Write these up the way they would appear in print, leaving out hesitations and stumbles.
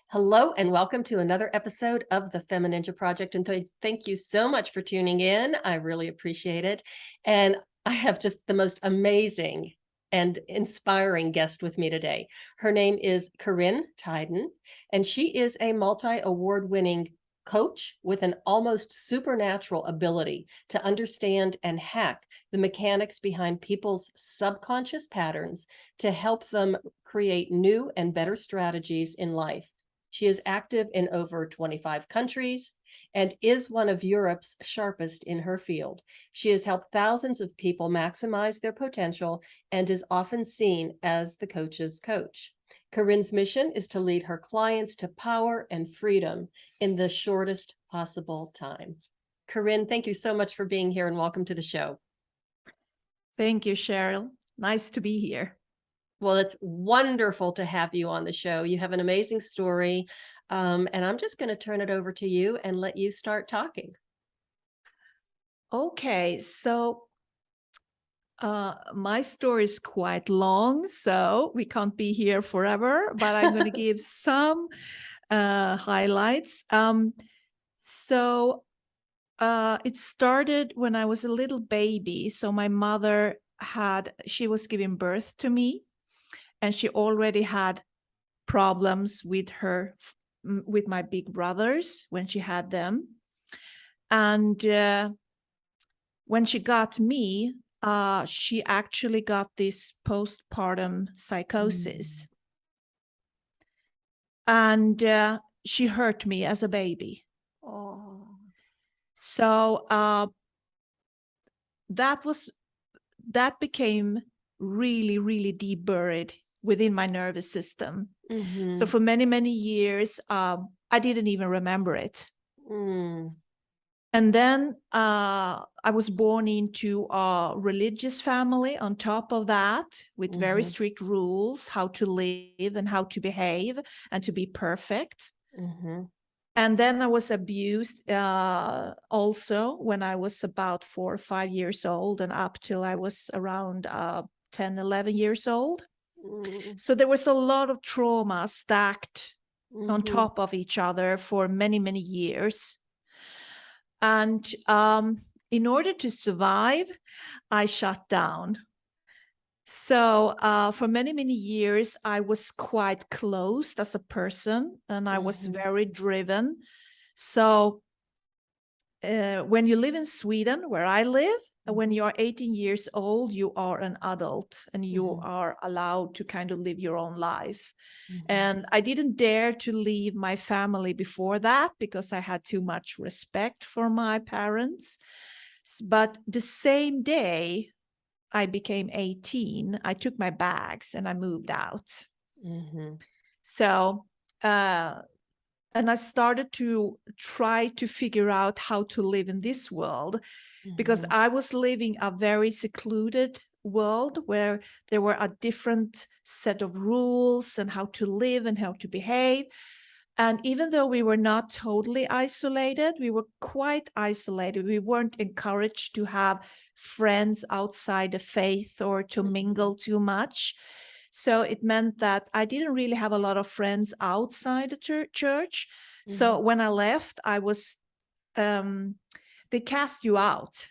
Hello and welcome to another episode of the FemiNinja Project. And thank you so much for tuning in. I really appreciate it. And I have just the most amazing and inspiring guest with me today. Her name is Karin Tyden, and she is a multi-award-winning coach with an almost supernatural ability to understand and hack the mechanics behind people's subconscious patterns to help them create new and better strategies in life. She is active in over 25 countries and is one of Europe's sharpest in her field. She has helped thousands of people maximize their potential and is often seen as the coach's coach. Karin's mission is to lead her clients to power and freedom in the shortest possible time. Karin, thank you so much for being here and welcome to the show. Thank you, Cheryl. Nice to be here. Well, it's wonderful to have you on the show. You have an amazing story, and I'm just going to turn it over to you and let you start talking. Okay, so my story is quite long, so we can't be here forever, but I'm going to give some highlights. It started when I was a little baby. So my mother she was giving birth to me, and she already had problems with my big brothers when she had them. And when she got me, she actually got this postpartum psychosis. And she hurt me as a baby. Oh. So that became really, really deep buried within my nervous system. Mm-hmm. So for many, many years, I didn't even remember it. And then I was born into a religious family on top of that, with very strict rules, how to live and how to behave and to be perfect. And then I was abused also when I was about 4 or 5 years old and up till I was around 10, 11 years old. So there was a lot of trauma stacked on top of each other for many, many years. And in order to survive, I shut down. So for many, many years, I was quite closed as a person, and I was very driven. So when you live in Sweden, where I live, when you are 18 years old, you are an adult and you are allowed to kind of live your own life. And I didn't dare to leave my family before that because I had too much respect for my parents. But the same day I became 18, I took my bags and I moved out. So, and I started to try to figure out how to live in this world, because I was living a very secluded world where there were a different set of rules and how to live and how to behave. And even though we were not totally isolated, we were quite isolated. We weren't encouraged to have friends outside the faith or to mingle too much. So it meant that I didn't really have a lot of friends outside the church. So when I left, I was, they cast you out.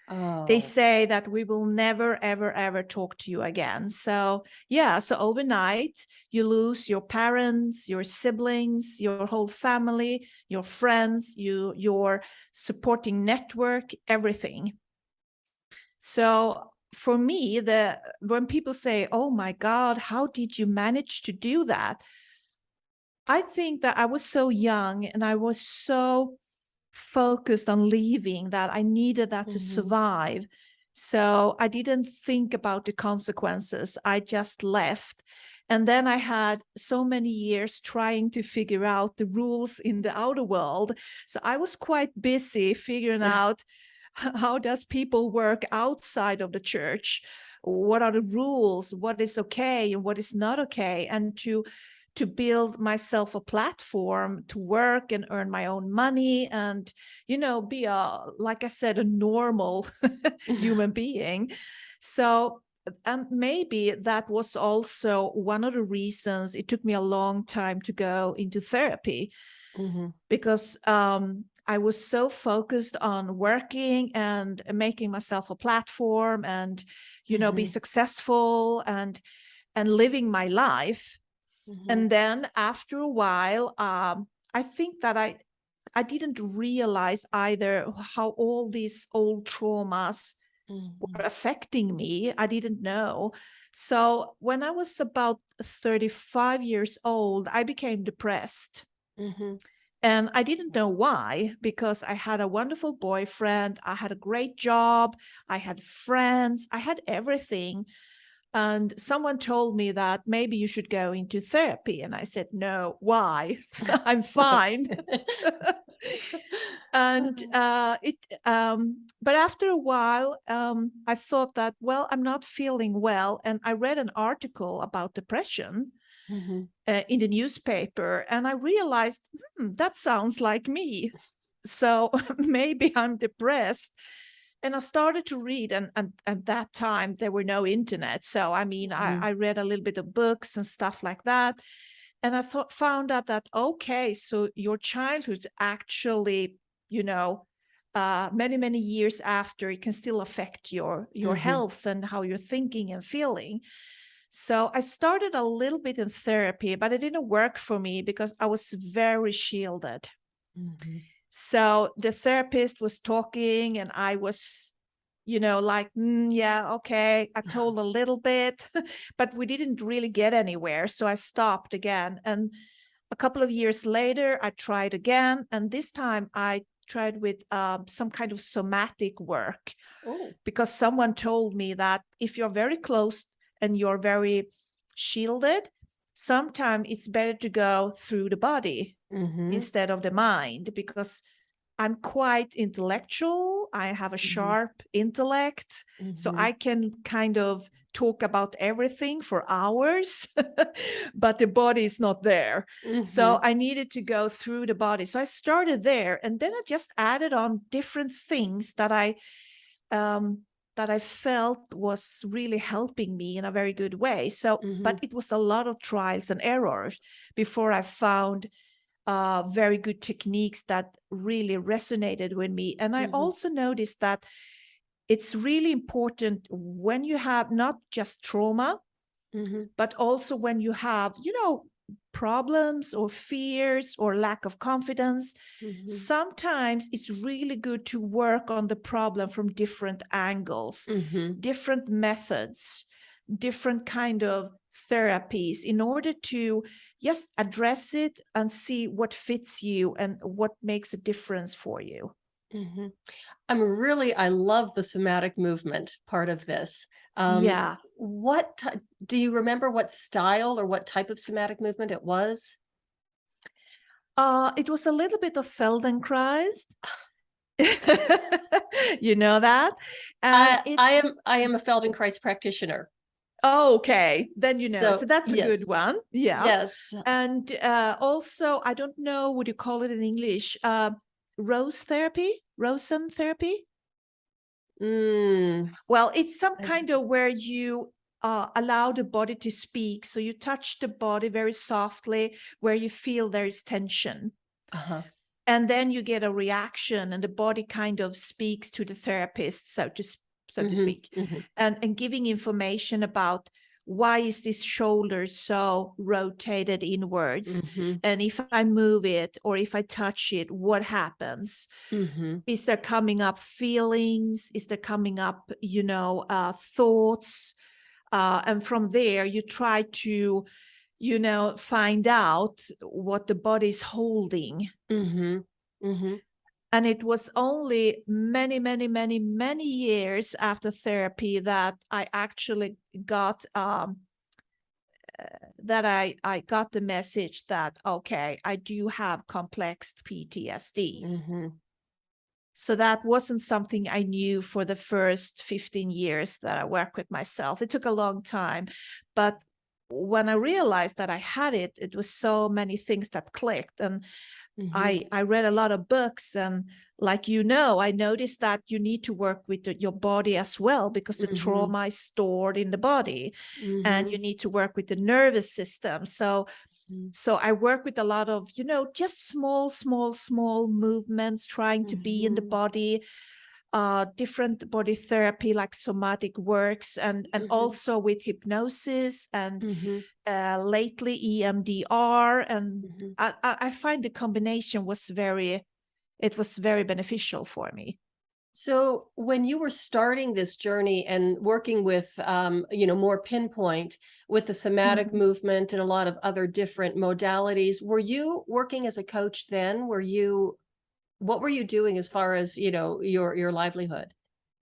Oh. They say that we will never, ever, ever talk to you again. So yeah, so overnight you lose your parents, your siblings, your whole family, your friends, your supporting network, everything. So for me, when people say, "Oh my God, how did you manage to do that?" I think that I was so young and I was so focused on leaving that I needed that to survive. So I didn't think about the consequences. I just left. And then I had so many years trying to figure out the rules in the outer world. So I was quite busy figuring out how does people work outside of the church? What are the rules? What is okay and what is not okay? And to build myself a platform to work and earn my own money and, be like I said, a normal human being. So maybe that was also one of the reasons it took me a long time to go into therapy, because I was so focused on working and making myself a platform and, be successful and living my life. And then after a while, I think that I didn't realize either how all these old traumas were affecting me. I didn't know. So when I was about 35 years old, I became depressed. And I didn't know why, because I had a wonderful boyfriend, I had a great job, I had friends, I had everything. And someone told me that maybe you should go into therapy. And I said, no, why? I'm fine. And but after a while, I thought that, well, I'm not feeling well. And I read an article about depression in the newspaper, and I realized, that sounds like me. So maybe I'm depressed. And I started to read, and at that time there were no internet. So I mean, I read a little bit of books and stuff like that. And I found out that, okay, so your childhood actually, many, many years after, it can still affect your health and how you're thinking and feeling. So I started a little bit in therapy, but it didn't work for me because I was very shielded. So the therapist was talking and I was, like, yeah, okay. I told a little bit, but we didn't really get anywhere. So I stopped again. And a couple of years later, I tried again. And this time I tried with some kind of somatic work, because someone told me that if you're very close and you're very shielded, sometimes it's better to go through the body instead of the mind, because I'm quite intellectual. I have a sharp intellect, so I can kind of talk about everything for hours, but the body is not there. So I needed to go through the body. So I started there, and then I just added on different things that I felt was really helping me in a very good way. So, but it was a lot of trials and errors before I found very good techniques that really resonated with me. And I also noticed that it's really important when you have not just trauma, but also when you have, problems or fears or lack of confidence, sometimes it's really good to work on the problem from different angles, different methods, different kind of therapies, in order to just address it and see what fits you and what makes a difference for you. I love the somatic movement part of this. Yeah. Do you remember what style or what type of somatic movement it was? It was a little bit of Feldenkrais. You know that? And I am a Feldenkrais practitioner. Oh, okay. Then so that's a good one. Yeah. Yes. And also, I don't know what you call it in English. Rosen therapy. Well, it's some kind of where you allow the body to speak. So you touch the body very softly where you feel there is tension. And then you get a reaction, and the body kind of speaks to the therapist, so to speak, and giving information about why is this shoulder so rotated inwards, and if I move it or if I touch it, what happens? Is there coming up feelings? Is there coming up, thoughts? And from there, you try to, find out what the body's holding. And it was only many, many, many, many years after therapy that I actually got I got the message that, okay, I do have complex PTSD. So that wasn't something I knew for the first 15 years that I worked with myself. It took a long time, but when I realized that I had it, it was so many things that clicked. And I read a lot of books, and like, I noticed that you need to work with your body as well, because the trauma is stored in the body, and you need to work with the nervous system. So I work with a lot of, just small movements, trying to be in the body, different body therapy like somatic works, and also with hypnosis, and lately EMDR. And I find the combination was very beneficial for me. So when you were starting this journey and working with, more pinpoint with the somatic movement and a lot of other different modalities, were you working as a coach then? What were you doing as far as, your livelihood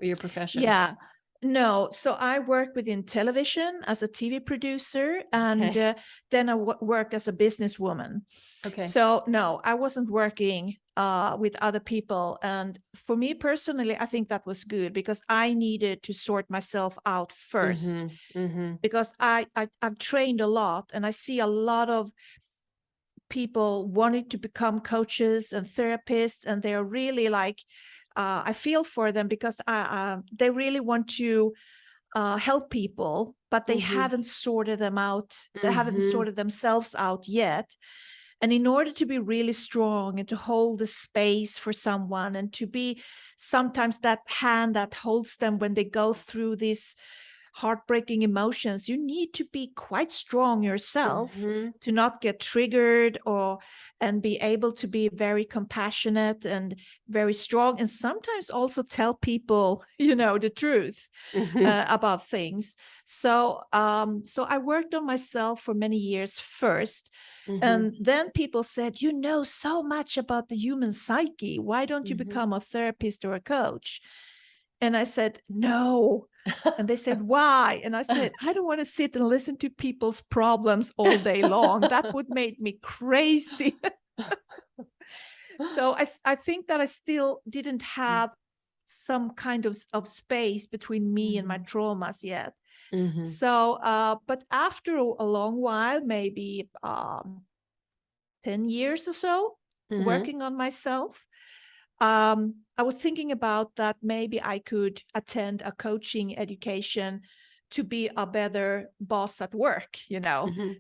or your profession? Yeah. No, so I work within television as a TV producer, and Okay. then I work as a businesswoman. Okay. So no, I wasn't working with other people. And for me personally, I think that was good, because I needed to sort myself out first. Because I've trained a lot, and I see a lot of people wanting to become coaches and therapists, and they're really like, I feel for them, because they really want to help people, but they haven't sorted them out. They haven't sorted themselves out yet. And in order to be really strong and to hold the space for someone, and to be sometimes that hand that holds them when they go through these heartbreaking emotions, you need to be quite strong yourself to not get triggered, and be able to be very compassionate and very strong, and sometimes also tell people, the truth about things. So I worked on myself for many years first. And then people said, you know so much about the human psyche. Why don't you become a therapist or a coach? And I said, no. And they said, why? And I said, I don't want to sit and listen to people's problems all day long. That would make me crazy. So I think that I still didn't have some kind of space between me and my traumas yet. So, but after a long while, maybe 10 years or so, working on myself, I was thinking about that maybe I could attend a coaching education to be a better boss at work.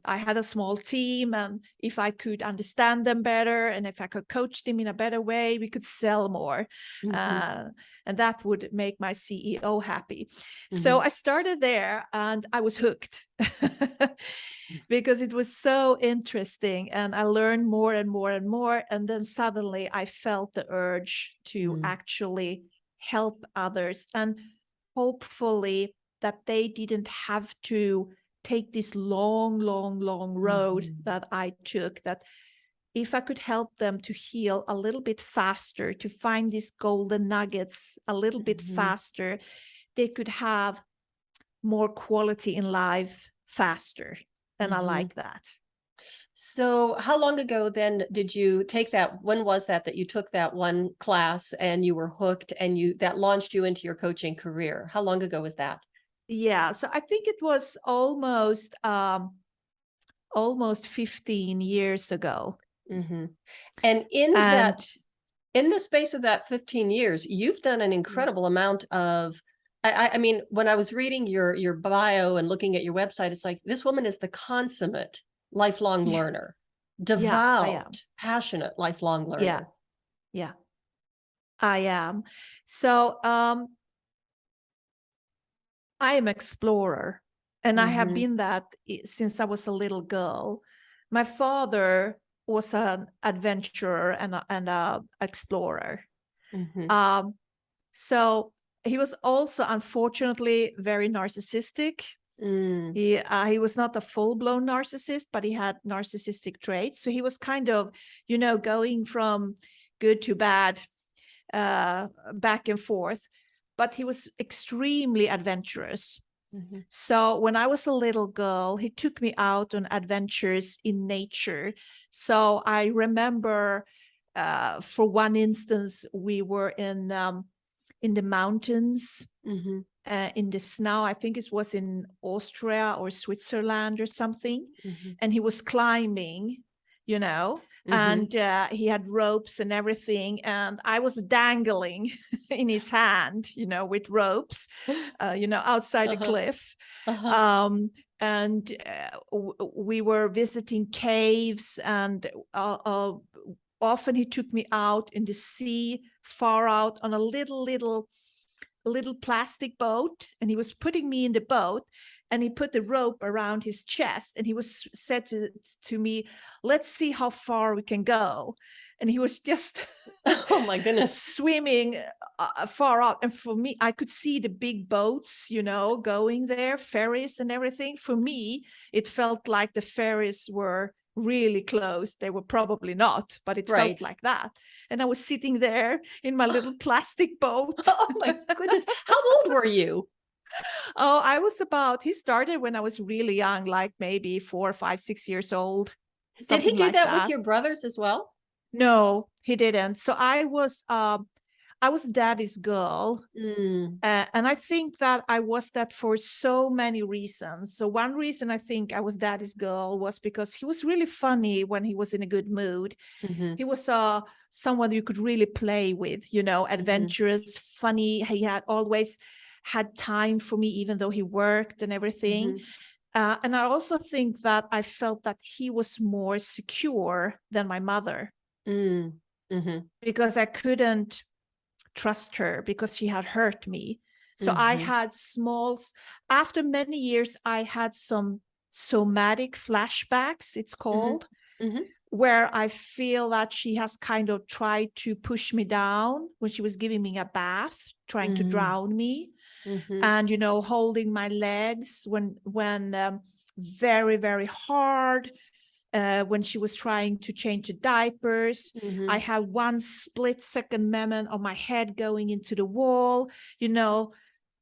I had a small team, and if I could understand them better, and if I could coach them in a better way, we could sell more. And that would make my CEO happy. So I started there, and I was hooked. Because it was so interesting, and I learned more and more and more. And then suddenly I felt the urge to actually help others, and hopefully that they didn't have to take this long road that I took, that if I could help them to heal a little bit faster, to find these golden nuggets a little bit faster, they could have more quality in life faster. And I like that. So how long ago then did you take that? When was that you took that one class and you were hooked, and that launched you into your coaching career? How long ago was that? Yeah, so I think it was almost 15 years ago. And in the space of that 15 years, you've done an incredible amount of, I mean, when I was reading your bio and looking at your website, it's like, this woman is the consummate lifelong learner, devout, passionate lifelong learner. Yeah, I am. So I am explorer, and I have been that since I was a little girl. My father was an adventurer and a explorer. So he was also, unfortunately, very narcissistic. He was not a full-blown narcissist, but he had narcissistic traits. So he was kind of, going from good to bad, back and forth. But he was extremely adventurous. So when I was a little girl, he took me out on adventures in nature. So I remember, for one instance, we were in the mountains, in the snow. I think it was in Austria or Switzerland or something. Mm-hmm. And he was climbing, you know, Mm-hmm. and he had ropes and everything. And I was dangling in his hand, you know, with ropes, you know, outside the cliff. And we were visiting caves, and often he took me out in the sea, far out on a little plastic boat, and he was putting me in the boat, and he put the rope around his chest, and he was said to me, let's see how far we can go. And he was just oh my goodness, swimming far out. And for me, I could see the big boats, you know, going there, ferries and everything. For me, it felt like the ferries were really close. They were probably not, but it felt like that. And I was sitting there in my little plastic boat. Oh my goodness. How old were you? Oh, I was he started when I was really young, like maybe 4, 5, 6 years old. Did he do that with your brothers as well? No, he didn't. So I was daddy's girl. And I think that I was that for so many reasons. So one reason I think I was daddy's girl was because he was really funny when he was in a good mood. He was someone you could really play with, you know, adventurous, funny. He had always had time for me, even though he worked and everything. And I also think that I felt that he was more secure than my mother. Because I couldn't trust her, because she had hurt me. So I had after many years, I had some somatic flashbacks, it's called, where I feel that she has kind of tried to push me down when she was giving me a bath, trying to drown me. And, you know, holding my legs when very, very hard. When she was trying to change the diapers. I had one split-second moment of my head going into the wall, you know,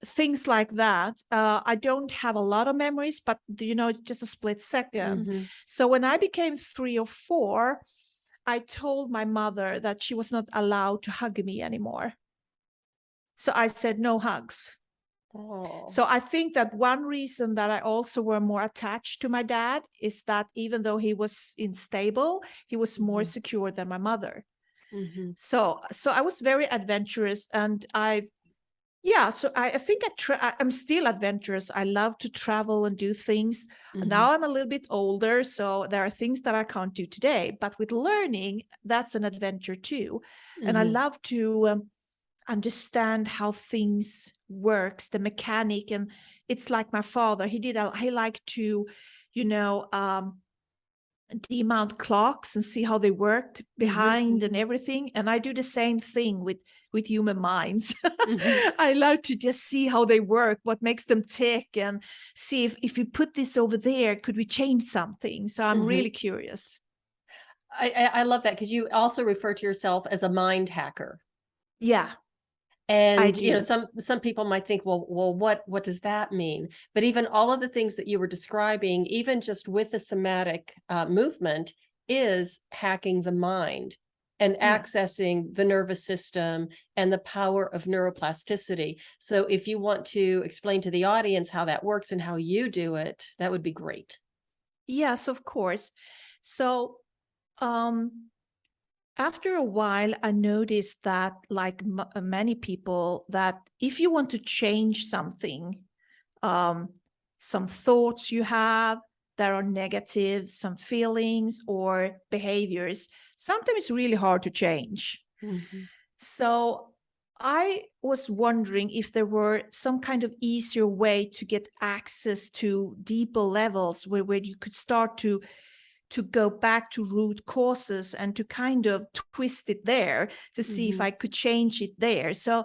things like that. I don't have a lot of memories, but, you know, just a split second. So when I became 3 or 4, I told my mother that she was not allowed to hug me anymore. So I said, no hugs. So I think that one reason that I also were more attached to my dad is that even though he was unstable, he was more secure than my mother. So I was very adventurous, and I think I'm still adventurous. I love to travel and do things. Now I'm a little bit older, so there are things that I can't do today, but with learning, that's an adventure too. And I love to understand how things works, the mechanic. And it's like my father, he liked to, you know, demount clocks and see how they worked behind and everything. And I do the same thing with human minds. I love to just see how they work, what makes them tick, and see if we put this over there, could we change something? So I'm really curious. I love that, because you also refer to yourself as a mind hacker. Yeah. And, you know, some people might think, well, what does that mean? But even all of the things that you were describing, even just with the somatic movement, is hacking the mind and accessing the nervous system and the power of neuroplasticity. So if you want to explain to the audience how that works and how you do it, that would be great. Yes, of course. So, after a while, I noticed that, like many people, that if you want to change something, some thoughts you have that are negative, some feelings or behaviors, sometimes it's really hard to change. So I was wondering if there were some kind of easier way to get access to deeper levels where you could start to go back to root causes and to kind of twist it there to see if I could change it there. So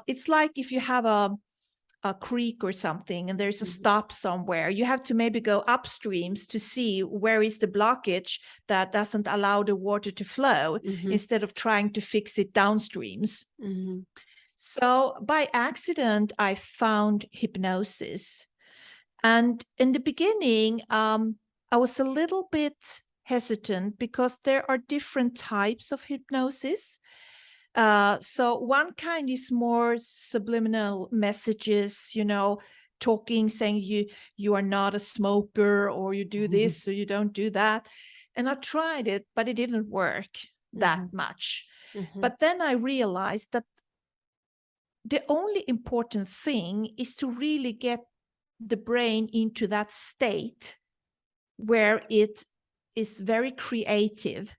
it's like if you have a creek or something and there's a stop somewhere, you have to maybe go upstreams to see where is the blockage that doesn't allow the water to flow, instead of trying to fix it downstreams. So by accident, I found hypnosis. And in the beginning, I was a little bit hesitant because there are different types of hypnosis. So one kind is more subliminal messages, talking, saying you are not a smoker, or you do this, or you don't do that. And I tried it, but it didn't work that much. But then I realized that the only important thing is to really get the brain into that state where it is very creative,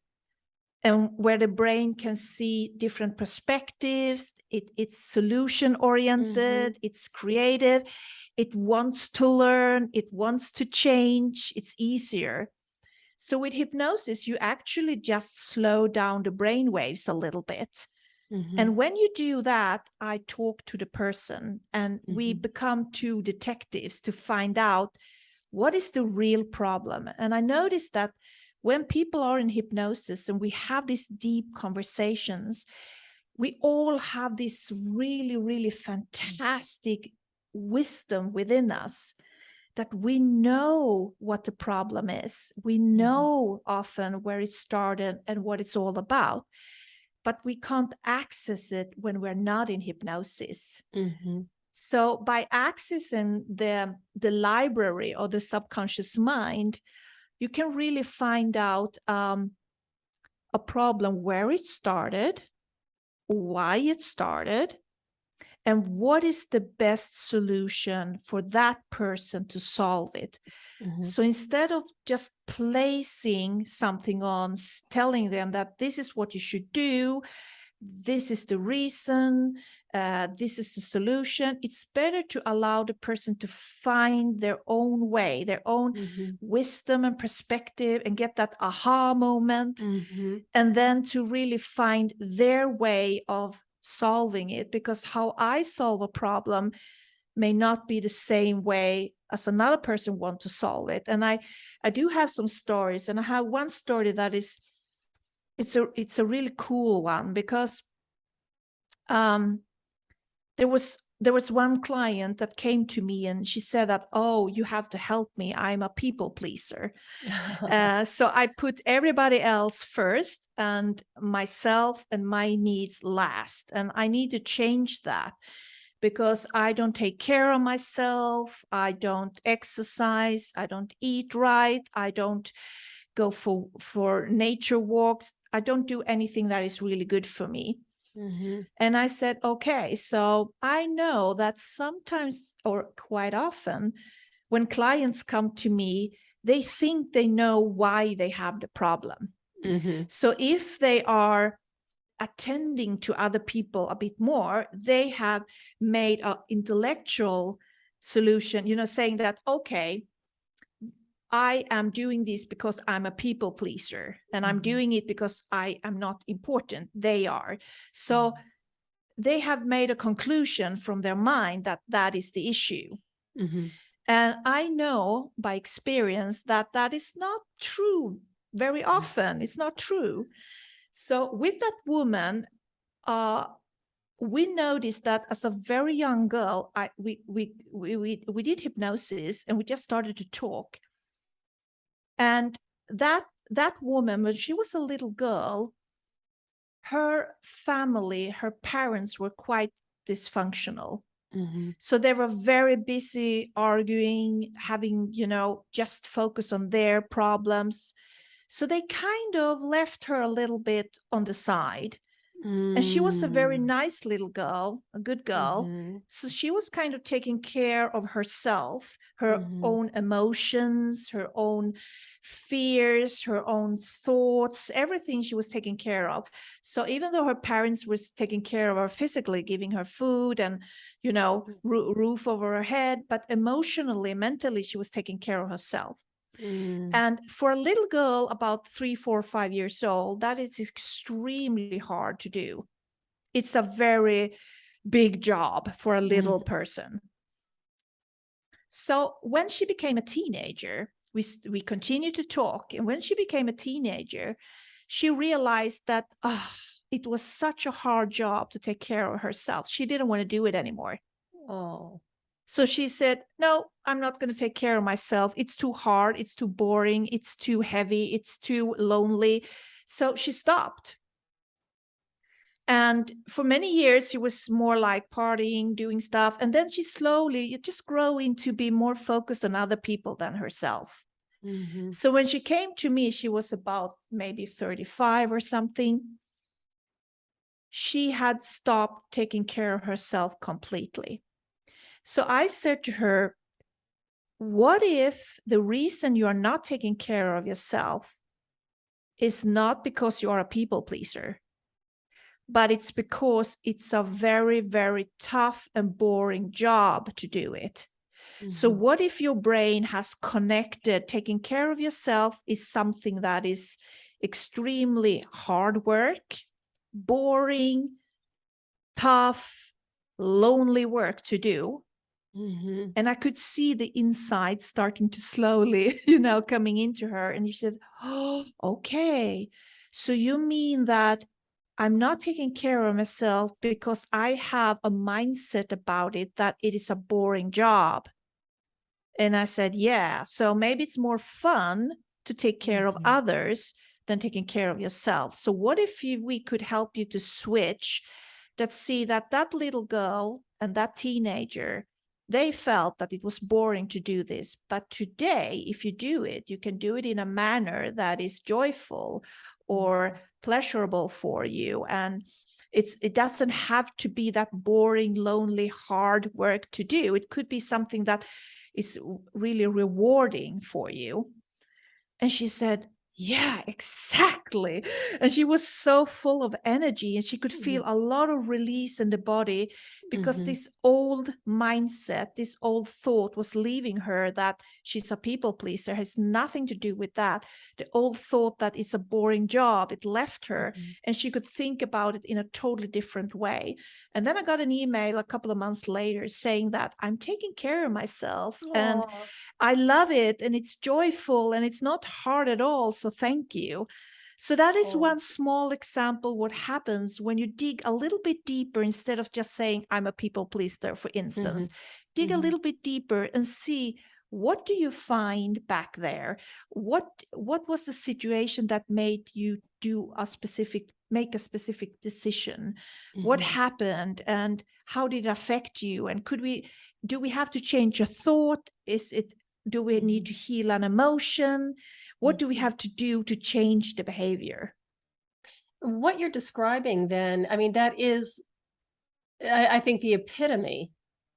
and where the brain can see different perspectives. It's solution oriented, it's creative, it wants to learn, it wants to change, it's easier. So with hypnosis, you actually just slow down the brain waves a little bit. And when you do that, I talk to the person, and we become two detectives to find out what is the real problem. And I noticed that when people are in hypnosis and we have these deep conversations, we all have this really, really fantastic wisdom within us, that we know what the problem is. We know often where it started and what it's all about, but we can't access it when we're not in hypnosis. So by accessing the library or the subconscious mind, you can really find out a problem, where it started, why it started, and what is the best solution for that person to solve it. So instead of just placing something on, telling them that this is what you should do, this is the reason, this is the solution, it's better to allow the person to find their own way, their own wisdom and perspective, and get that aha moment, and then to really find their way of solving it. Because how I solve a problem may not be the same way as another person wants to solve it. And I do have some stories, and I have one story that is, it's a really cool one, because there was one client that came to me, and she said that, oh, you have to help me, I'm a people pleaser. So I put everybody else first and myself and my needs last. And I need to change that, because I don't take care of myself, I don't exercise, I don't eat right, I don't go for nature walks, I don't do anything that is really good for me. And I said, okay, so I know that sometimes, or quite often, when clients come to me, they think they know why they have the problem. So if they are attending to other people a bit more, they have made an intellectual solution, saying that, okay, I am doing this because I'm a people pleaser, and I'm doing it because I am not important. They are. So they have made a conclusion from their mind that that is the issue. And I know by experience that that is not true very often. It's not true. So with that woman, we noticed that as a very young girl, we did hypnosis, and we just started to talk. And that woman, when she was a little girl, her family, her parents were quite dysfunctional. So they were very busy arguing, having, just focus on their problems. So they kind of left her a little bit on the side. And she was a very nice little girl, a good girl. So she was kind of taking care of herself, her own emotions, her own fears, her own thoughts, everything she was taking care of. So even though her parents was taking care of her physically, giving her food and, roof over her head, but emotionally, mentally, she was taking care of herself. And for a little girl about 3, 4, 5 years old, that is extremely hard to do. It's a very big job for a little person. So when she became a teenager, we continued to talk. And when she became a teenager, she realized that it was such a hard job to take care of herself. She didn't want to do it anymore. Oh. So she said, no, I'm not going to take care of myself. It's too hard. It's too boring. It's too heavy. It's too lonely. So she stopped. And for many years, she was more like partying, doing stuff. And then she slowly just growing to be more focused on other people than herself. Mm-hmm. So when she came to me, she was about maybe 35 or something. She had stopped taking care of herself completely. So I said to her, what if the reason you are not taking care of yourself is not because you are a people pleaser, but it's because it's a very, very tough and boring job to do it? So Mm-hmm. what if your brain has connected taking care of yourself is something that is extremely hard work, boring, tough, lonely work to do? Mm-hmm. And I could see the inside starting to slowly, coming into her. And she said, oh, okay. So you mean that I'm not taking care of myself because I have a mindset about it that it is a boring job? And I said, yeah, so maybe it's more fun to take care of Mm-hmm. others than taking care of yourself. So what if we could help you to switch that, see that little girl and that teenager, they felt that it was boring to do this. But today, if you do it, you can do it in a manner that is joyful or pleasurable for you. And it doesn't have to be that boring, lonely, hard work to do. It could be something that is really rewarding for you. And she said, yeah, exactly. And she was so full of energy, and she could feel a lot of release in the body, because Mm-hmm. this old mindset, this old thought was leaving her that she's a people pleaser. Has nothing to do with that. The old thought that it's a boring job, it left her, Mm-hmm. and she could think about it in a totally different way. And then I got an email a couple of months later saying that I'm taking care of myself, and Aw. I love it, and it's joyful, and it's not hard at all. So thank you. So that is Aw. one small example what happens when you dig a little bit deeper, instead of just saying I'm a people pleaser, for Mm-hmm. instance. Dig a Mm-hmm. little bit deeper and see, what do you find back there? What was the situation that made you make a specific decision? What Mm-hmm. happened, and how did it affect you? And do we have to change a thought? Do we need to heal an emotion? What do we Mm-hmm. have to do to change the behavior? What you're describing then, I mean, that is, I think, the epitome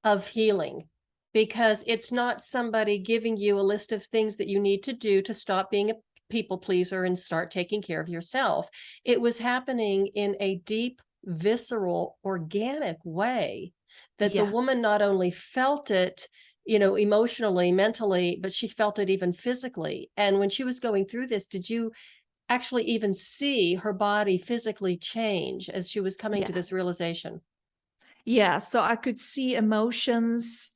of healing, because it's not somebody giving you a list of things that you need to do to stop being a people pleaser and start taking care of yourself. It was happening in a deep, visceral, organic way that the Yeah. woman not only felt it, emotionally, mentally, but she felt it even physically. And when she was going through this, did you actually even see her body physically change as she was coming to Yeah. this realization? Yeah. So I could see emotions.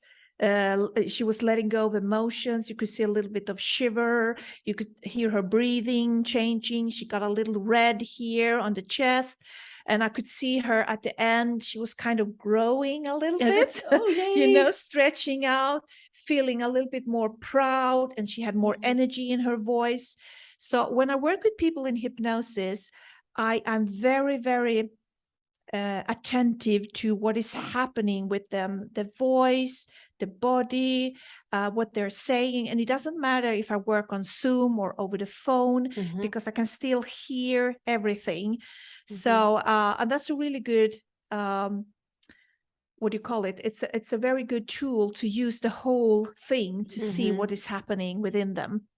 She was letting go of emotions. You could see a little bit of shiver. You could hear her breathing changing. She got a little red here on the chest. And I could see her at the end. She was kind of growing a little Yeah, bit, oh, yay. stretching out, feeling a little bit more proud. And she had more Mhm, energy in her voice. So when I work with people in hypnosis, I am very, very attentive to what is happening with them, the voice, the body, what they're saying. And it doesn't matter if I work on Zoom or over the phone, mhm, because I can still hear everything. mhm, So, and that's a really good, what do you call it? It's a very good tool to use the whole thing to see mhm. what is happening within them.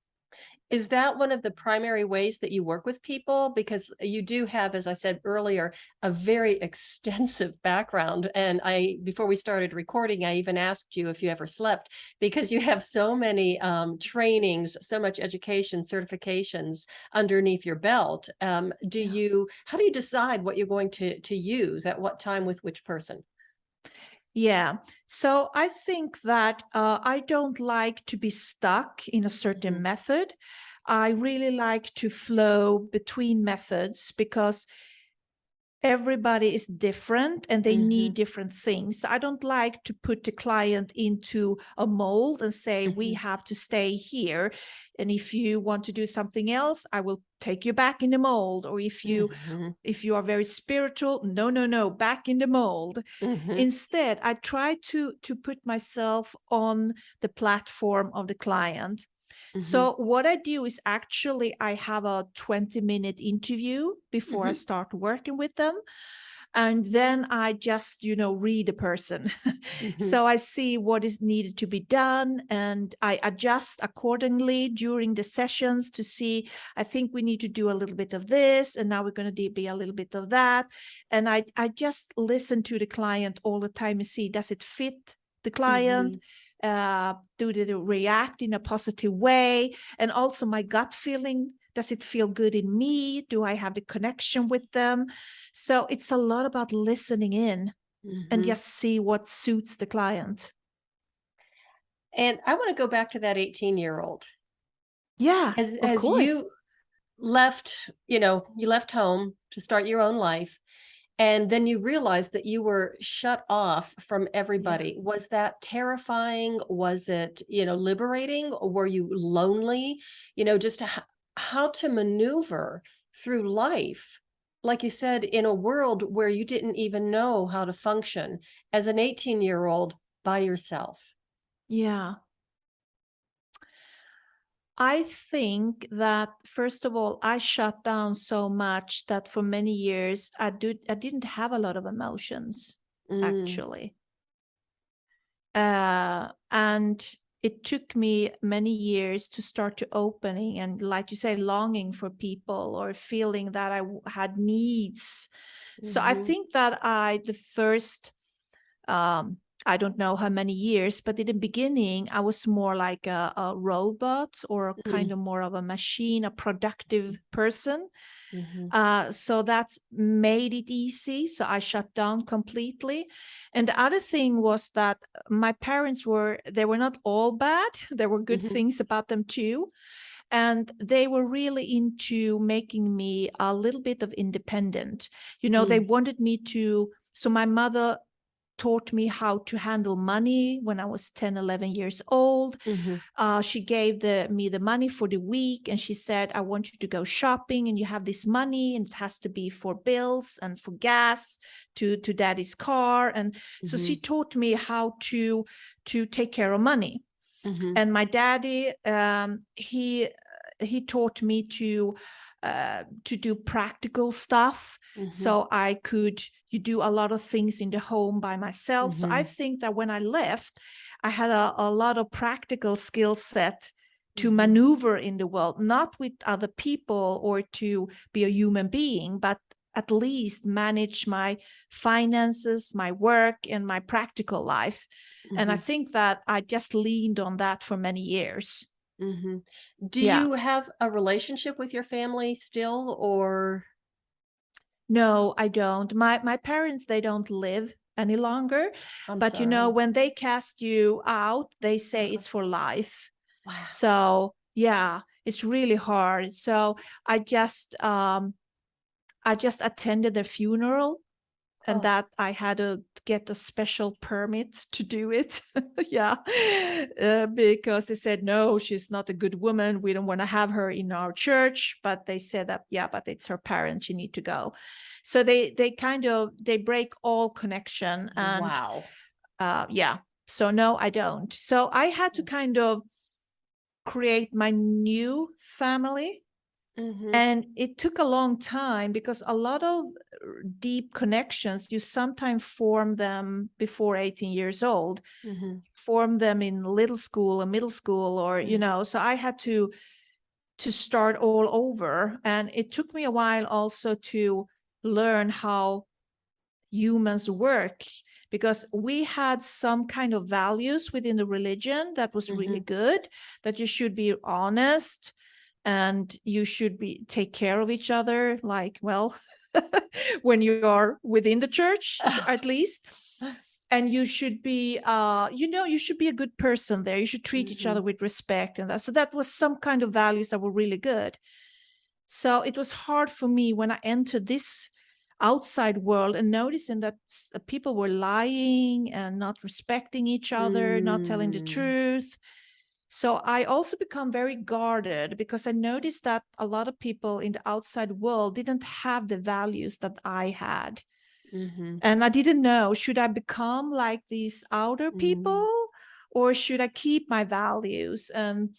Is that one of the primary ways that you work with people? Because you do have, as I said earlier, a very extensive background. And before we started recording, I even asked you if you ever slept, because you have so many trainings, so much education, certifications underneath your belt. How do Yeah. you decide what you're going to use at what time with which person? Yeah. So I think that I don't like to be stuck in a certain Mhm, method. I really like to flow between methods, because everybody is different and they need Mm-hmm. different things. I don't like to put the client into a mold and say, we Mm-hmm. have to stay here. And if you want to do something else, I will take you back in the mold. Or if you are very spiritual, no, back in the mold. Mm-hmm. Instead, I try to put myself on the platform of the client. Mm-hmm. So what I do is actually I have a 20-minute interview before I Mm-hmm. start working with them. And then I just, read a person. Mm-hmm. So I see what is needed to be done and I adjust accordingly during the sessions to see, I think we need to do a little bit of this and now we're going to be a little bit of that. And I just listen to the client all the time and see, does it fit the client? Do they react in a positive way? And also my gut feeling, does it feel good in me? Do I have the connection with them? So it's a lot about listening in and Mm-hmm. just see what suits the client. And I want to go back to that 18-year-old. Yeah, of As course. you left, you left home to start your own life, and then you realized that you were shut off from Yeah. everybody. Was that terrifying? Was it, liberating? Or were you lonely? Just how to maneuver through life, like you said, in a world where you didn't even know how to function as an 18-year-old by yourself. Yeah. I think that first of all, I shut down so much that for many years I didn't have a lot of emotions, Mm, actually. And it took me many years to start to opening and, like you say, longing for people or feeling that I had needs. So I mhm, think that the first, I don't know how many years, but in the beginning, I was more like a robot or a kind mm, of more of a machine, a productive person. mhm, So that made it easy. So I shut down completely. And the other thing was that my parents they were not all bad. There were good mhm, things about them too. And they were really into making me a little bit of independent. They mm, wanted me to, so my mother taught me how to handle money when I was 10, 11 years old. mhm, She gave me the money for the week and she said, I want you to go shopping and you have this money and it has to be for bills and for gas to daddy's car. And so she mhm, taught me how to take care of money. mhm, And my daddy, he taught me to do practical stuff. mhm, So I could you do a lot of things in the home by myself. So I mhm, think that when I left, I had a lot of practical skill set to mhm, maneuver in the world, not with other people or to be a human being, but at least manage my finances, my work, and my practical life. And I mhm, think that I just leaned on that for many years. mhm. Do Yeah. you have a relationship with your family still, or No, I don't. My parents, they don't live any longer. I'm But sorry. when they cast you out, they say Uh-huh. it's for life. Wow. So yeah, it's really hard. So I just um I just attended the funeral and Oh. that I had to get a special permit to do it. Yeah, because they said, no, she's not a good woman. We don't want to have her in our church. But they said that, yeah, but it's her parents. You need to go. So they break all connection. And Wow. yeah, so no, I don't. So I had to kind of create my new family. Mhm, And it took a long time because a lot of deep connections, you sometimes form them before 18 years old, mhm, form them in little school or middle school, or, mhm, so I had to start all over. And it took me a while also to learn how humans work, because we had some kind of values within the religion that was really mhm, good, that you should be honest and you should take care of each other, like, well, when you are within the church at least. And you should be you should be a good person there, you should treat each other mhm, with respect, and that was some kind of values that were really good. So it was hard for me when I entered this outside world and noticing that people were lying and not respecting each other, not telling the truth. So I also become very guarded because I noticed that a lot of people in the outside world didn't have the values that I had. And I didn't know, should I become like these outer people or should I keep my values? And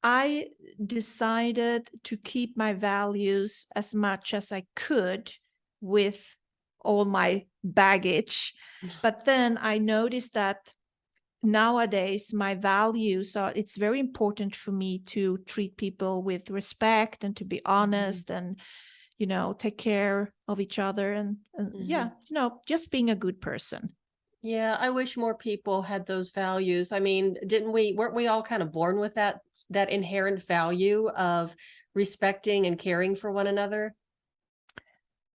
I decided to keep my values as much as I could with all my baggage. But then I noticed that nowadays my values are, it's very important for me to treat people with respect and to be honest and, you know, take care of each other and yeah, you know, just being a good person. Yeah, I wish more people had those values. I mean, weren't we all kind of born with that inherent value of respecting and caring for one another?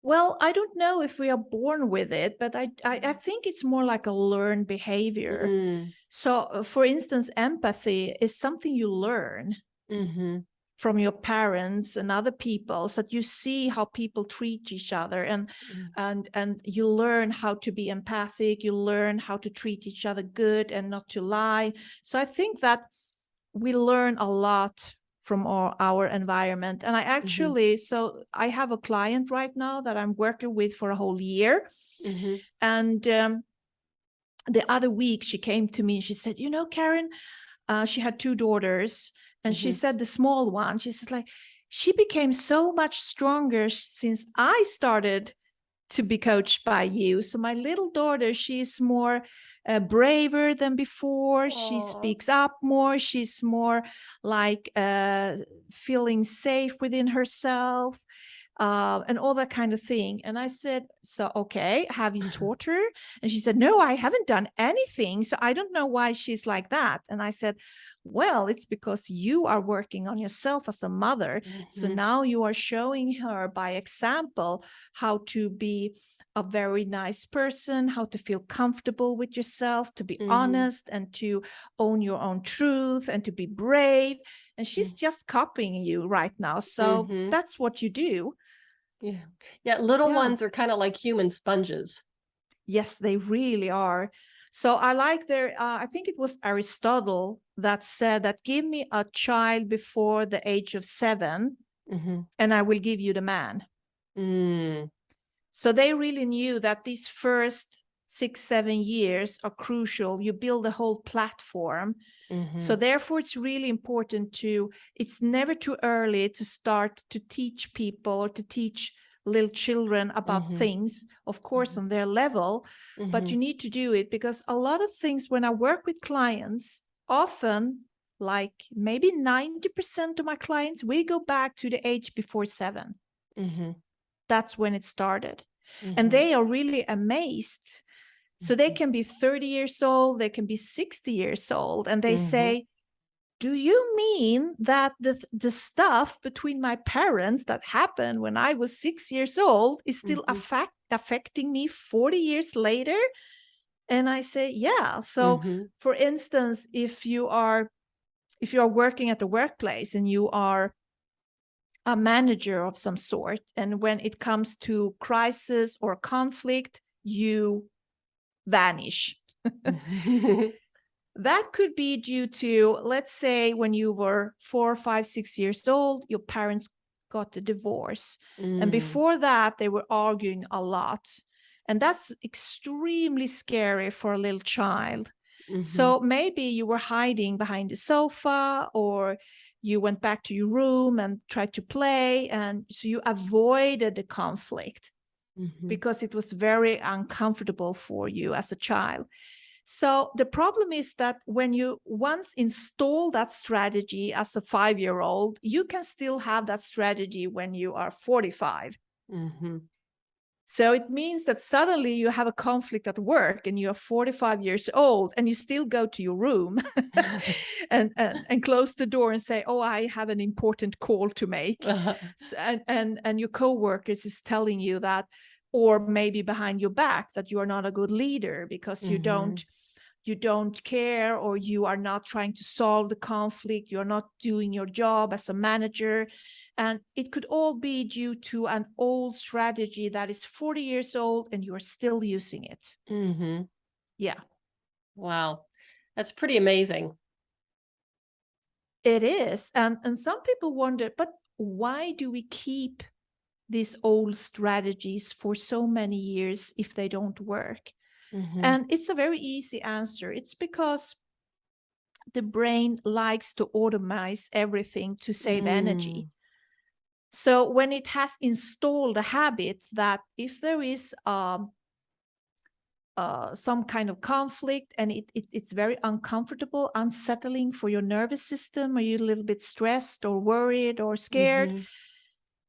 Well, I don't know if we are born with it, but I think it's more like a learned behavior. So, for instance, empathy is something you learn from your parents and other people, so that you see how people treat each other, and you learn how to be empathic. You learn how to treat each other good and not to lie. So I think that we learn a lot from our environment. And I actually, so I have a client right now that I'm working with for a whole year. And the other week she came to me and she said, you know, Karin, she had 2 daughters. And she said, the small one, she said, like, she became so much stronger since I started to be coached by you. So my little daughter, she's more braver than before. She speaks up more. She's more like feeling safe within herself. And all that kind of thing. And I said, so, okay, have you taught her? And she said, no, I haven't done anything. So I don't know why she's like that. And I said, well, it's because you are working on yourself as a mother. So now you are showing her by example how to be a very nice person, how to feel comfortable with yourself, to be honest and to own your own truth and to be brave. And she's just copying you right now. So that's what you do. Yeah. Yeah. Little Yeah. ones are kind of like human sponges. Yes, they really are. So I like I think it was Aristotle that said that give me a child before the age of 7 and I will give you the man. So they really knew that these first 6, 7 years are crucial. You build a whole platform. So therefore, it's really important it's never too early to start to teach people or to teach little children about things, of course, on their level, but you need to do it because a lot of things when I work with clients, often like maybe 90% of my clients, we go back to the age before 7. That's when it started. And they are really amazed. So they can be 30 years old, they can be 60 years old, and they say, do you mean that the stuff between my parents that happened when I was 6 years old is still affecting me 40 years later? And I say, yeah. So for instance, if you are working at the workplace and you are a manager of some sort, and when it comes to crisis or conflict, you vanish. That could be due to, let's say, when you were 4, 5, 6 years old, your parents got a divorce. And before that, they were arguing a lot. And that's extremely scary for a little child. So maybe you were hiding behind the sofa, or you went back to your room and tried to play. And so you avoided the conflict because it was very uncomfortable for you as a child. So the problem is that when you once install that strategy as a 5-year-old, you can still have that strategy when you are 45. So it means that suddenly you have a conflict at work and you're 45 years old and you still go to your room and close the door and say, oh, I have an important call to make. So, and your coworkers is telling you that, or maybe behind your back, that you are not a good leader because you don't you don't care, or you are not trying to solve the conflict, you're not doing your job as a manager. And it could all be due to an old strategy that is 40 years old and you're still using it. Mm-hmm. Yeah. Wow. That's pretty amazing. It is. And some people wonder, but why do we keep these old strategies for so many years if they don't work? Mm-hmm. And it's a very easy answer. It's because the brain likes to automate everything to save energy. So when it has installed a habit that if there is some kind of conflict and it's very uncomfortable, unsettling for your nervous system, or you're a little bit stressed or worried or scared, Mm-hmm.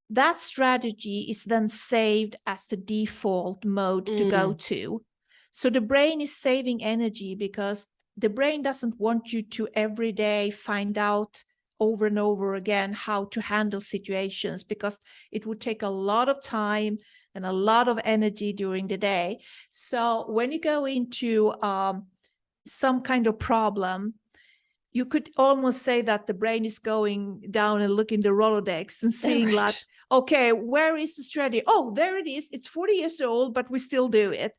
that strategy is then saved as the default mode to go to. So the brain is saving energy because the brain doesn't want you to every day find out over and over again how to handle situations, because it would take a lot of time and a lot of energy during the day. So when you go into some kind of problem, you could almost say that the brain is going down and looking the Rolodex and seeing Right. like, okay, where is the strategy? Oh, there it is. It's 40 years old, but we still do it.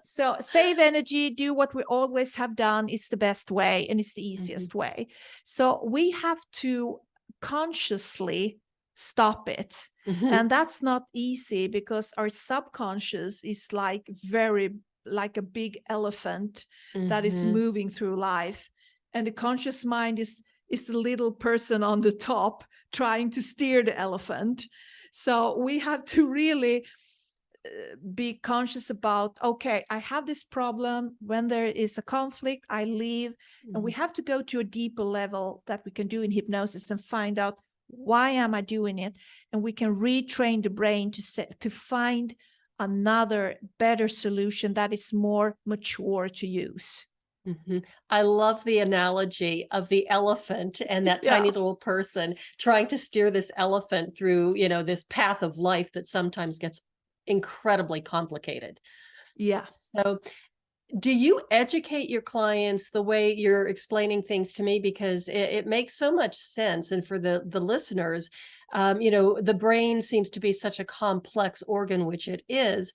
So save energy, do what we always have done. It's the best way and it's the easiest way. So we have to consciously stop it. Mm-hmm. And that's not easy because our subconscious is like a big elephant that is Mm-hmm. moving through life. And the conscious mind is the little person on the top trying to steer the elephant. So we have to really be conscious about, okay, I have this problem. When there is a conflict, I leave. And we have to go to a deeper level that we can do in hypnosis and find out, why am I doing it? And we can retrain the brain to find another better solution that is more mature to use. Mm-hmm. I love the analogy of the elephant and that Yeah. tiny little person trying to steer this elephant through, this path of life that sometimes gets incredibly complicated. Yeah. So, do you educate your clients the way you're explaining things to me? Because it makes so much sense. And for the listeners, the brain seems to be such a complex organ, which it is,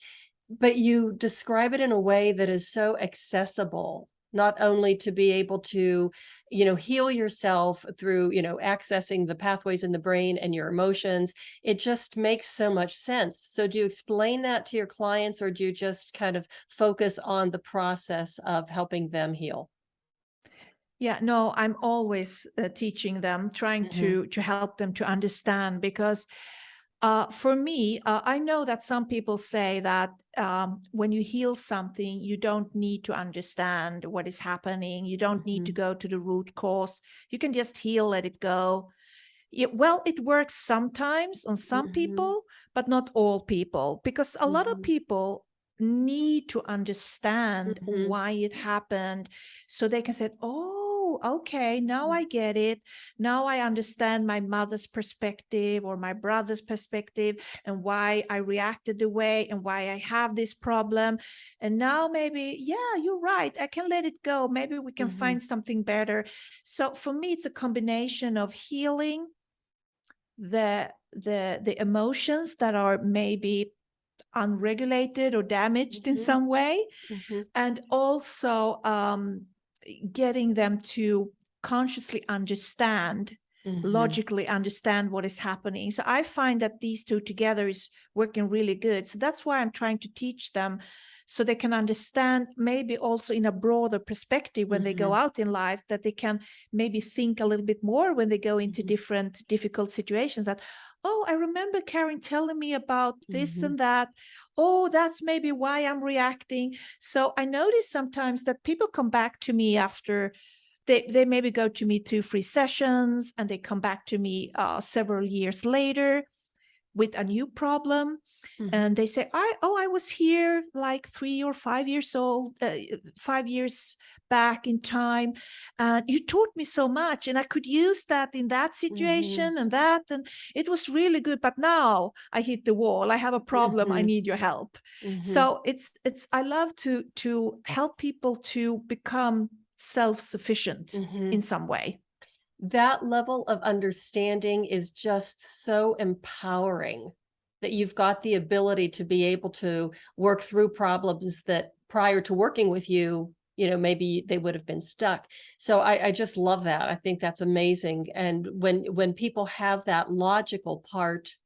but you describe it in a way that is so accessible, not only to be able to, heal yourself through, accessing the pathways in the brain and your emotions. It just makes so much sense. So do you explain that to your clients, or do you just kind of focus on the process of helping them heal? Yeah, no, I'm always teaching them, trying Mm-hmm. to help them to understand, because for me, I know that some people say that when you heal something, you don't need to understand what is happening. You don't need to Mm-hmm. go to the root cause. You can just heal, let it go. Well, it works sometimes on some Mm-hmm. people, but not all people, because a lot of Mm-hmm. people need to understand Mm-hmm. why it happened so they can say, oh, okay, now I get it. Now I understand my mother's perspective or my brother's perspective and why I reacted the way and why I have this problem. And now maybe, yeah, you're right. I can let it go. Maybe we can Mm-hmm. find something better. So for me, it's a combination of healing the emotions that are maybe unregulated or damaged in Mm-hmm. some way, Mm-hmm. and also getting them to consciously understand, Mm-hmm. logically understand what is happening. So I find that these two together is working really good. So that's why I'm trying to teach them, so they can understand, maybe also in a broader perspective when they go Mm-hmm. out in life, that they can maybe think a little bit more when they go into Mm-hmm. different difficult situations, that, oh, I remember Karin telling me about this Mm-hmm. and that. Oh, that's maybe why I'm reacting. So I notice sometimes that people come back to me after they maybe go to me 2 free sessions, and they come back to me several years later with a new problem, and they say, I was here like 3 or 5 years old, 5 years back in time, and you taught me so much, and I could use that in that situation and that, and it was really good. But now I hit the wall. I have a problem. I need your help. So it's I love to help people to become self-sufficient in some way. That level of understanding is just so empowering, that you've got the ability to be able to work through problems that prior to working with you, maybe they would have been stuck. So I just love that. I think that's amazing. And when people have that logical part,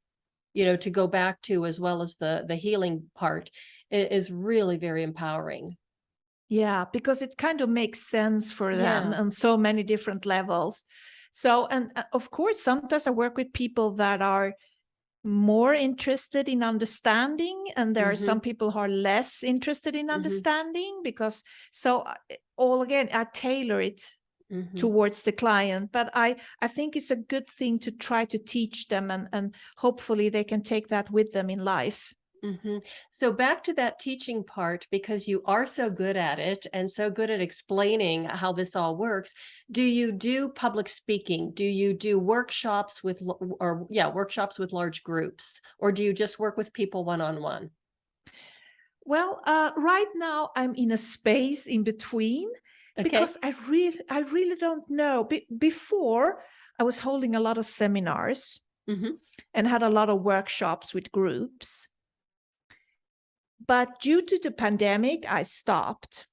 to go back to, as well as the healing part, it is really very empowering. Yeah, because it kind of makes sense for them Yeah. on so many different levels. So, and of course, sometimes I work with people that are more interested in understanding, and there are some people who are less interested in understanding, because all again, I tailor it towards the client. But I think it's a good thing to try to teach them, and hopefully they can take that with them in life. So back to that teaching part, because you are so good at it and so good at explaining how this all works. Do you do public speaking? Do you do workshops with large groups, or do you just work with people one-on-one? Well, right now I'm in a space in between, Okay. because I really don't know. Before, I was holding a lot of seminars and had a lot of workshops with groups. But due to the pandemic, I stopped.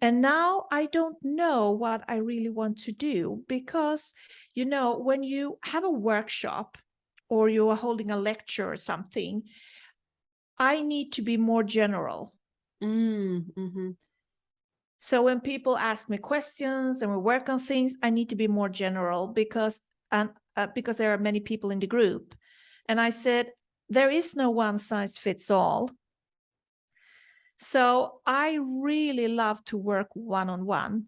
And now I don't know what I really want to do, because, when you have a workshop or you are holding a lecture or something, I need to be more general. So when people ask me questions and we work on things, I need to be more general, because there are many people in the group. And I said, there is no one size fits all. So I really love to work one-on-one,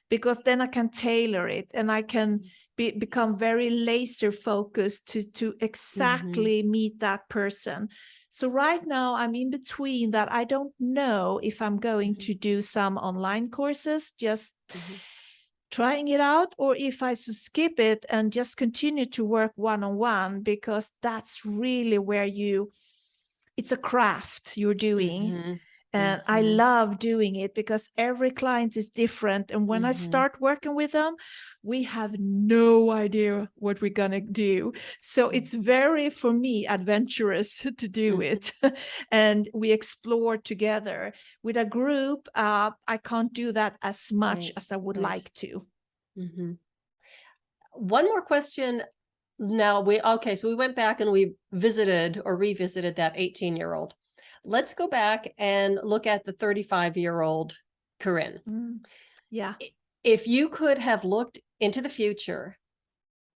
because then I can tailor it, and I can become very laser focused to exactly meet that person. So right now I'm in between that. I don't know if I'm going to do some online courses, just trying it out, or if I should skip it and just continue to work one-on-one, because that's really where it's a craft you're doing. And I love doing it, because every client is different. And when I start working with them, we have no idea what we're going to do. So it's very, for me, adventurous to do it. And we explore together. With a group, I can't do that as much as I would like to. One more question. Now so we went back and we visited or revisited that 18-year-old. Let's go back and look at the 35-year-old Karin. Yeah. If you could have looked into the future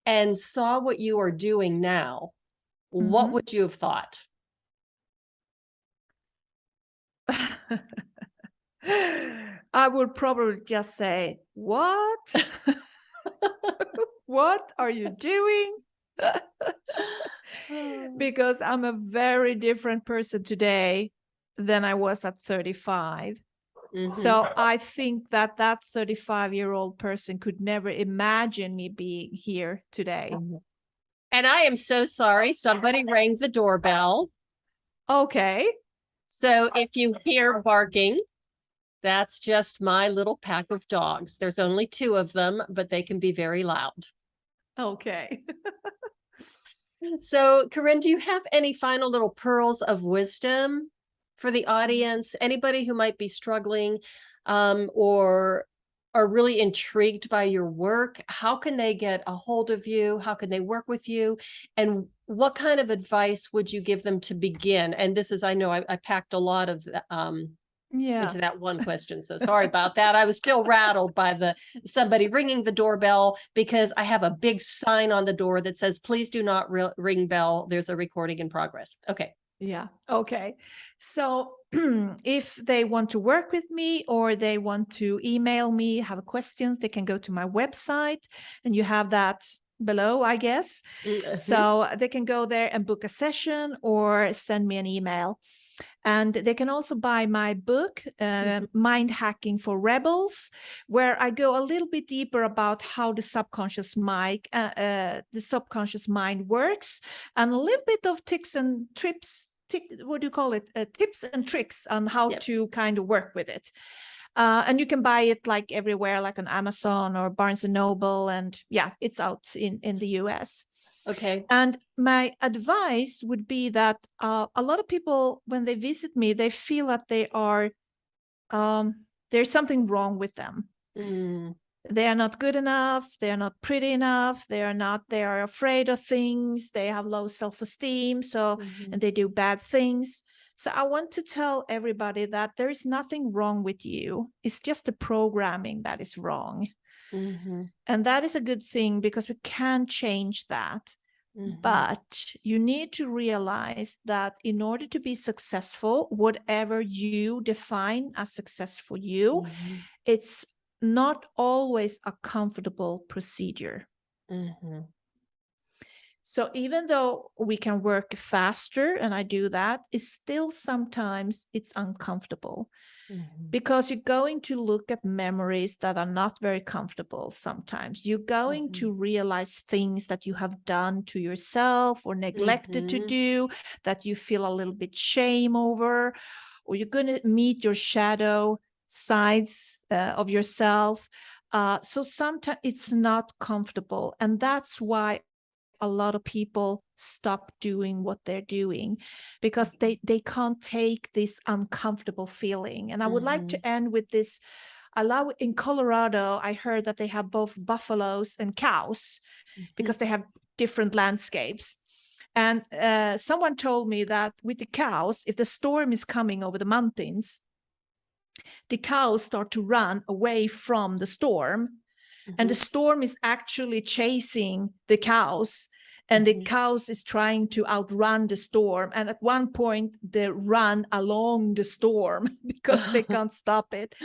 and saw what you are doing now, what would you have thought? I would probably just say, what? What are you doing? Because I'm a very different person today than I was at 35. So I think that 35-year-old person could never imagine me being here today. And I am so sorry. Somebody rang the doorbell. Okay. So if you hear barking, that's just my little pack of dogs. There's only 2 of them, but they can be very loud. Okay. So, Karin, do you have any final little pearls of wisdom for the audience? Anybody who might be struggling or are really intrigued by your work? How can they get a hold of you? How can they work with you? And what kind of advice would you give them to begin? And this is, I know I packed a lot of into that one question. So sorry about that. I was still rattled by somebody ringing the doorbell, because I have a big sign on the door that says, please do not ring bell. There's a recording in progress. Okay. Yeah. Okay. So if they want to work with me, or they want to email me, have questions, they can go to my website, and you have that below, I guess. Mm-hmm. So they can go there and book a session or send me an email. And they can also buy my book, Mind Hacking for Rebels, where I go a little bit deeper about how the subconscious mind works, and a little bit of tips and trips. What do you call it? Tips and tricks on how to kind of work with it. And you can buy it like everywhere, like on Amazon or Barnes and Noble. And yeah, it's out in the US. Okay. And my advice would be that a lot of people, when they visit me, they feel that they are, there's something wrong with them. Mm. They are not good enough. They are not pretty enough. They are afraid of things. They have low self-esteem. So, and they do bad things. So I want to tell everybody that there is nothing wrong with you. It's just the programming that is wrong. And that is a good thing because we can change that. But you need to realize that in order to be successful, whatever you define as successful you, it's not always a comfortable procedure. So even though we can work faster, and I do that, it's still sometimes it's uncomfortable. Because you're going to look at memories that are not very comfortable sometimes. You're going to realize things that you have done to yourself or neglected to do, that you feel a little bit shame over, or you're going to meet your shadow sides of yourself. So sometimes it's not comfortable. And that's why a lot of people stop doing what they're doing, because they can't take this uncomfortable feeling. And I would like to end with this. In Colorado, I heard that they have both buffaloes and cows because they have different landscapes. And someone told me that with the cows, if the storm is coming over the mountains, the cows start to run away from the storm. And the storm is actually chasing the cows, and the cows is trying to outrun the storm. And at one point they run along the storm because they can't stop it.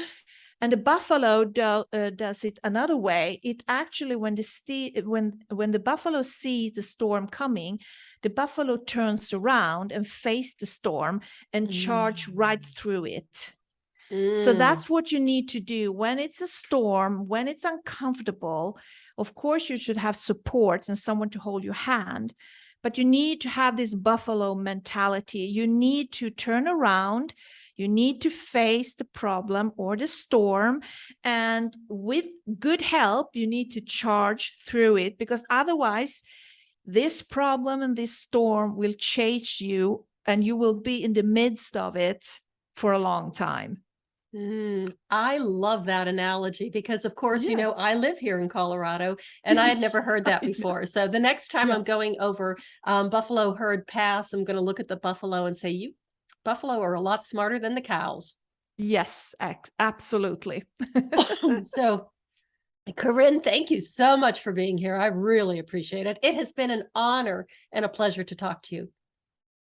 And the buffalo does it another way. It actually, when the buffalo sees the storm coming, the buffalo turns around and face the storm and charge right through it. So that's what you need to do when it's a storm, when it's uncomfortable. Of course, you should have support and someone to hold your hand, but you need to have this buffalo mentality. You need to turn around. You need to face the problem or the storm. And with good help, you need to charge through it, because otherwise this problem and this storm will chase you and you will be in the midst of it for a long time. I love that analogy because, of course, you know, I live here in Colorado and I had never heard that before. So the next time I'm going over Buffalo Herd Pass, I'm going to look at the buffalo and say, you buffalo are a lot smarter than the cows. Yes, absolutely. So, Karin, thank you so much for being here. I really appreciate it. It has been an honor and a pleasure to talk to you.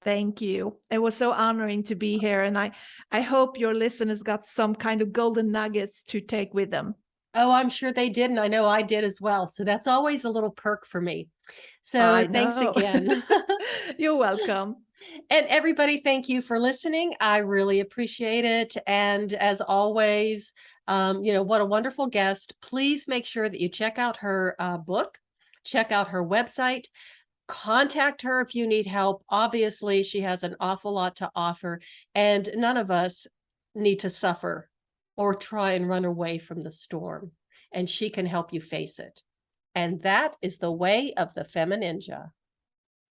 Thank you. It was so honoring to be here. And I hope your listeners got some kind of golden nuggets to take with them. Oh, I'm sure they did. And I know I did as well. So that's always a little perk for me. So thanks again. You're welcome. And everybody, thank you for listening. I really appreciate it. And as always, you know, what a wonderful guest. Please make sure that you check out her book, check out her website. Contact her if you need help. Obviously, she has an awful lot to offer, and none of us need to suffer or try and run away from the storm. And she can help you face it. And that is the way of the FemiNinja.